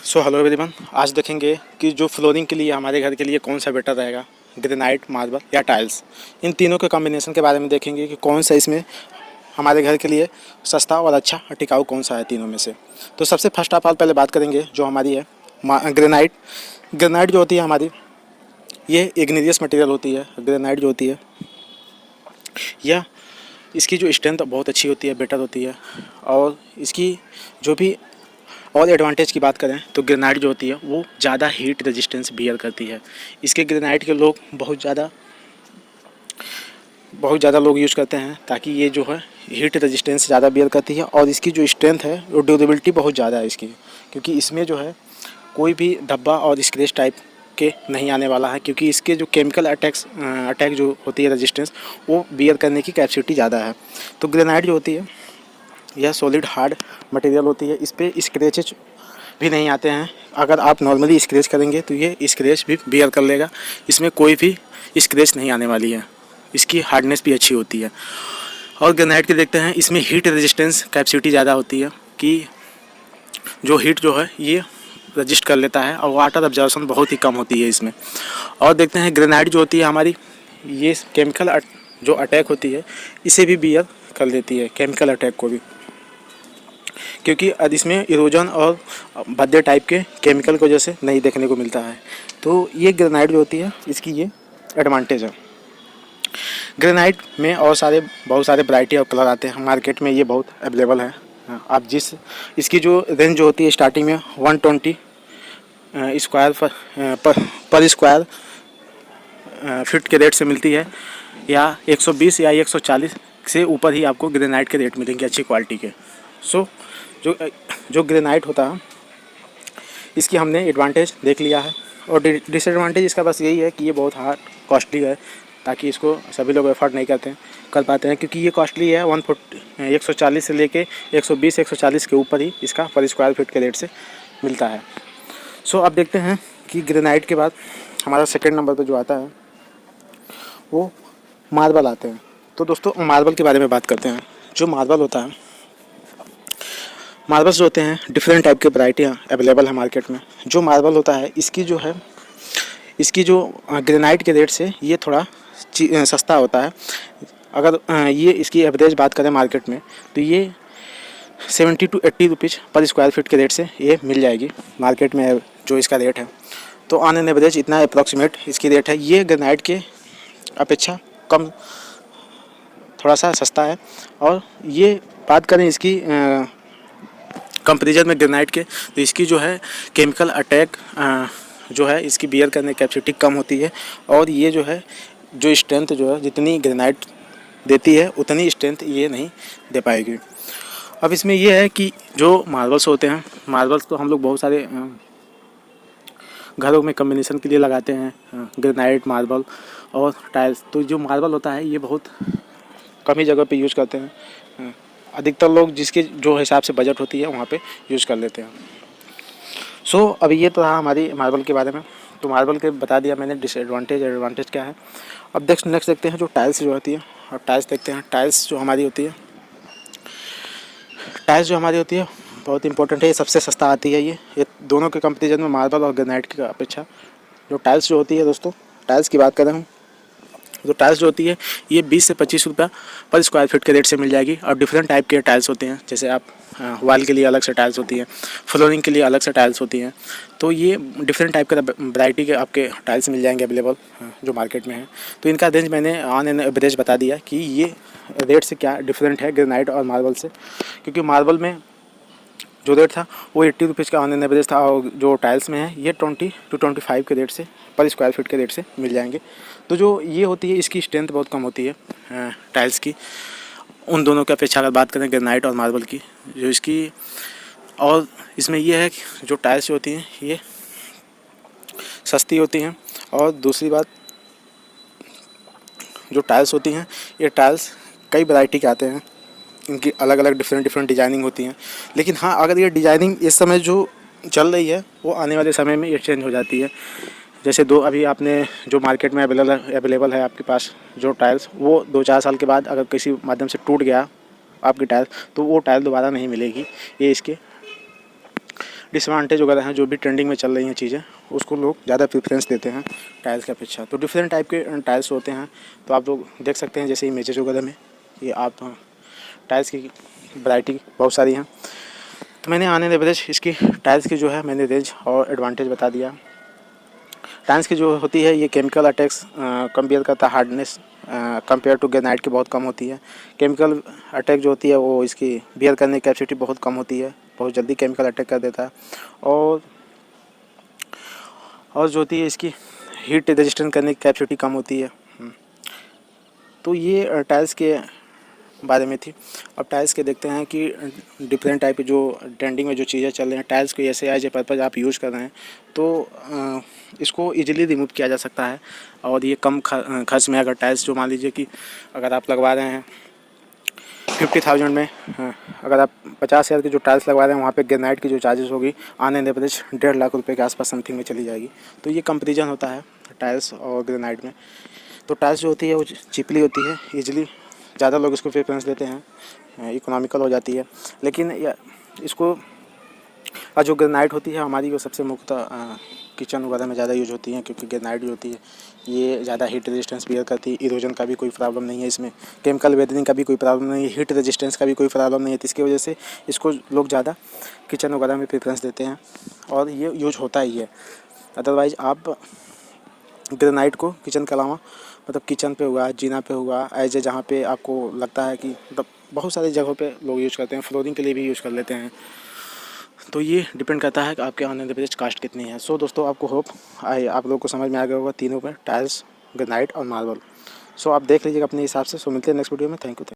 Hello everyone, आज देखेंगे कि जो फ्लोरिंग के लिए हमारे घर के लिए कौन सा बेटर रहेगा, ग्रेनाइट, मार्बल या टाइल्स। इन तीनों के कॉम्बिनेशन के बारे में देखेंगे कि कौन सा इसमें हमारे घर के लिए सस्ता और अच्छा और टिकाऊ कौन सा है तीनों में से। तो सबसे फर्स्ट ऑफ ऑल पहले बात करेंगे जो हमारी है ग्रेनाइट। ग्रेनाइट जो होती है हमारी, ये इग्नीरियस मटेरियल होती है। ग्रेनाइट जो होती है यह इसकी जो स्ट्रेंथ बहुत अच्छी होती है, बेटर होती है। और इसकी जो भी और एडवांटेज की बात करें तो ग्रेनाइट जो होती है वो ज़्यादा हीट रेजिस्टेंस बियर करती है। इसके ग्रेनाइट के लोग बहुत ज़्यादा लोग यूज़ करते हैं ताकि ये जो है हीट रेजिस्टेंस ज़्यादा बियर करती है। और इसकी जो स्ट्रेंथ है वो ड्यूरेबिलिटी बहुत ज़्यादा है इसकी, क्योंकि इसमें जो है कोई भी धब्बा और स्क्रैच टाइप के नहीं आने वाला है, क्योंकि इसके जो केमिकल अटैक जो होती है रेजिस्टेंस वो बियर करने की कैपेसिटी ज़्यादा है। तो ग्रेनाइट जो होती है यह सॉलिड हार्ड मटेरियल होती है। इस पर स्क्रैचेज भी नहीं आते हैं। अगर आप नॉर्मली स्क्रैच करेंगे तो ये स्क्रैच भी बियर कर लेगा, इसमें कोई भी स्क्रैच नहीं आने वाली है। इसकी हार्डनेस भी अच्छी होती है। और ग्रेनाइट के देखते हैं, इसमें हीट रेजिस्टेंस कैपेसिटी ज़्यादा होती है कि जो हीट जो है ये रजिस्ट कर लेता है, और वाटर अब्जॉर्प्शन बहुत ही कम होती है इसमें। और देखते हैं ग्रेनाइट जो होती है हमारी, ये केमिकल जो अटैक होती है इसे भी बियर कर लेती है, केमिकल अटैक को भी, क्योंकि इसमें इरोजन और भद्दे टाइप के केमिकल की वजह से नहीं देखने को मिलता है। तो ये ग्रेनाइट जो होती है इसकी ये एडवांटेज है। ग्रेनाइट में और बहुत सारे वैरायटी और कलर आते हैं मार्केट में, ये बहुत अवेलेबल है। आप इसकी जो रेंज जो होती है स्टार्टिंग में 120 स्क्वायर पर स्क्वायर फीट के रेट से मिलती है, या 120 या 140 से ऊपर ही आपको ग्रेनाइट के रेट मिलेंगे अच्छी क्वालिटी के। जो ग्रेनाइट होता है इसकी हमने एडवांटेज देख लिया है, और डिसएडवांटेज इसका बस यही है कि ये बहुत हार्ड कॉस्टली है, ताकि इसको सभी लोग एफर्ट नहीं कर पाते हैं, क्योंकि ये कॉस्टली है। 140 से लेके 120-140 के ऊपर ही इसका पर स्क्वायर फीट के रेट से मिलता है। अब देखते हैं कि ग्रेनाइट के बाद हमारा सेकेंड नंबर पर जो आता है वो मार्बल आते हैं। तो दोस्तों मार्बल के बारे में बात करते हैं। जो मार्बल होता है, मार्बल्स जो होते हैं डिफरेंट टाइप के वैरायटियाँ अवेलेबल है मार्केट में। जो मार्बल होता है इसकी जो ग्रेनाइट के रेट से ये थोड़ा सस्ता होता है। अगर ये इसकी एवरेज बात करें मार्केट में तो ये 70 to 80 रुपीज़ पर स्क्वायर फीट के रेट से ये मिल जाएगी मार्केट में, जो इसका रेट है। तो ऑन एन एवरेज इतना अप्रॉक्सीमेट इसकी रेट है। ये ग्रेनाइट के अपेक्षा कम, थोड़ा सा सस्ता है। और ये बात करें इसकी कंपेरिजन में ग्रेनाइट के, तो इसकी जो है केमिकल अटैक जो है इसकी बियर करने की कैपेसिटी कम होती है। और ये जो है जो स्ट्रेंथ जो है जितनी ग्रेनाइट देती है उतनी स्ट्रेंथ ये नहीं दे पाएगी। अब इसमें ये है कि जो मार्बल्स होते हैं, मार्बल्स तो हम लोग बहुत सारे घरों में कम्बिनेशन के लिए लगाते हैं, ग्रेनाइट, मार्बल और टाइल्स। तो जो मार्बल होता है ये बहुत कम ही जगह पे यूज़ करते हैं। अधिकतर लोग जिसके जो हिसाब से बजट होती है वहाँ पे यूज़ कर लेते हैं। अभी ये तो रहा हमारी मार्बल के बारे में। तो मार्बल के बता दिया मैंने डिसएडवांटेज, एडवांटेज क्या है। अब नेक्स्ट देखते हैं जो टाइल्स जो होती है। और टाइल्स देखते हैं, टाइल्स जो हमारी होती है बहुत इंपॉर्टेंट है। ये सबसे सस्ता आती है। ये दोनों के कंपेरिजन में, मार्बल और ग्रेनाइट की अपेक्षा, जो टाइल्स जो होती है दोस्तों, टाइल्स की बात करें हम, तो टाइल्स जो होती है ये 20 से 25 रुपये पर स्क्वायर फीट के रेट से मिल जाएगी। और डिफरेंट टाइप के टाइल्स होते हैं, जैसे आप वॉल के लिए अलग से टाइल्स होती है, फ्लोरिंग के लिए अलग से टाइल्स होती हैं। तो ये डिफरेंट टाइप के वैरायटी के आपके टाइल्स मिल जाएंगे अवेलेबल जो मार्केट में है। तो इनका रेंज मैंने ऑन एन एवरेज बता दिया कि ये रेट से क्या डिफरेंट है ग्रेनाइट और मार्बल से, क्योंकि मार्बल में जो रेट था वो 80 रुपीज़ का ऑन एन एवरेज था, और जो टाइल्स में है ये 20 to 25 के रेट से, पर स्क्वायर फीट के रेट से मिल जाएंगे। तो जो ये होती है इसकी स्ट्रेंथ बहुत कम होती है टाइल्स की, उन दोनों की अपेक्षा अगर बात करें ग्रेनाइट और मार्बल की, जो इसकी। और इसमें यह है कि जो टाइल्स होती हैं ये सस्ती होती हैं। और दूसरी बात, जो टाइल्स होती हैं ये टाइल्स कई वैरायटी के आते हैं, इनकी अलग अलग डिफरेंट डिजाइनिंग होती हैं। लेकिन हाँ, अगर ये डिजाइनिंग इस समय जो चल रही है वो आने वाले समय में ये चेंज हो जाती है। जैसे अभी आपने जो मार्केट में अवेलेबल है आपके पास जो टाइल्स, वो 2-4 साल के बाद अगर किसी माध्यम से टूट गया आपकी टाइल्स, तो वो टाइल दोबारा नहीं मिलेगी। ये इसके डिसएडवांटेज वगैरह हैं, जो भी ट्रेंडिंग में चल रही हैं चीज़ें, उसको लोग ज़्यादा प्रेफरेंस देते हैं टाइल्स की अपेक्षा। तो डिफरेंट टाइप के टाइल्स होते हैं, तो आप लोग देख सकते हैं जैसे इमेजेस वगैरह में, ये आप टाइल्स की वैरायटी बहुत सारी हैं। तो मैंने आने एवरेज इसकी टाइल्स की जो है मैंने रेंज और एडवांटेज बता दिया। टाइल्स की जो होती है ये केमिकल अटैक्स कंपेयर करता है हार्डनेस कंपेयर टू ग्रेनाइट की बहुत कम होती है। केमिकल अटैक जो होती है वो इसकी बियर करने की कैपेसिटी बहुत कम होती है, बहुत जल्दी केमिकल अटैक कर देता है। और जो होती है इसकी हीट रेजिस्टेंस करने की कैपेसिटी कम होती है। तो ये टाइल्स के बारे में थी। अब टाइल्स के देखते हैं कि डिफरेंट टाइप की जो ट्रेंडिंग में जो चीज़ें चल रही हैं, टाइल्स को ऐसे एज ए पर्पज़ आप यूज़ कर रहे हैं तो इसको इजीली रिमूव किया जा सकता है। और ये कम खर्च में, अगर टाइल्स जो मान लीजिए कि अगर आप लगवा रहे हैं 50,000 में, अगर आप 50,000 की जो टाइल्स लगवा रहे हैं वहाँ पे ग्रेनाइट की जो चार्जेस होगी आने एवरेज 1.5 लाख रुपए के आसपास समथिंग में चली जाएगी। तो ये कंपेरिजन होता है टाइल्स और ग्रेनाइट में। तो टाइल्स जो होती है वो चिपली होती है, ईजिली ज़्यादा लोग इसको प्रेफरेंस देते हैं, इकोनॉमिकल हो जाती है। लेकिन इसको और जो ग्रेनाइट होती है हमारी, वो सबसे मुख्यतः किचन वगैरह में ज़्यादा यूज होती हैं, क्योंकि ग्रेनाइट जो होती है ये ज़्यादा हीट रेजिस्टेंस बियर करती है। इरोजन का भी कोई प्रॉब्लम नहीं है इसमें, केमिकल वेदरिंग का भी कोई प्रॉब्लम नहीं है, हीट रेजिस्टेंस का भी कोई प्रॉब्लम नहीं है। तो इसकी वजह से इसको लोग ज़्यादा किचन वगैरह में प्रेफरेंस देते हैं और ये यूज होता ही है। अदरवाइज़ आप ग्रेनाइट को किचन के अलावा, मतलब किचन पे हुआ, जीना पे हुआ, एज ए जहाँ पे आपको लगता है कि मतलब बहुत सारी जगहों पे लोग यूज़ करते हैं, फ्लोरिंग के लिए भी यूज़ कर लेते हैं। तो ये डिपेंड करता है कि आपके ऑन एवरेज कास्ट कितनी है। सो दोस्तों, आपको होप आप लोगों को समझ में आ गया होगा तीनों पे, टाइल्स, ग्रेनाइट और मार्बल। सो आप देख लीजिएगा अपने हिसाब से। सो मिलते हैं नेक्स्ट वीडियो में। Thank you.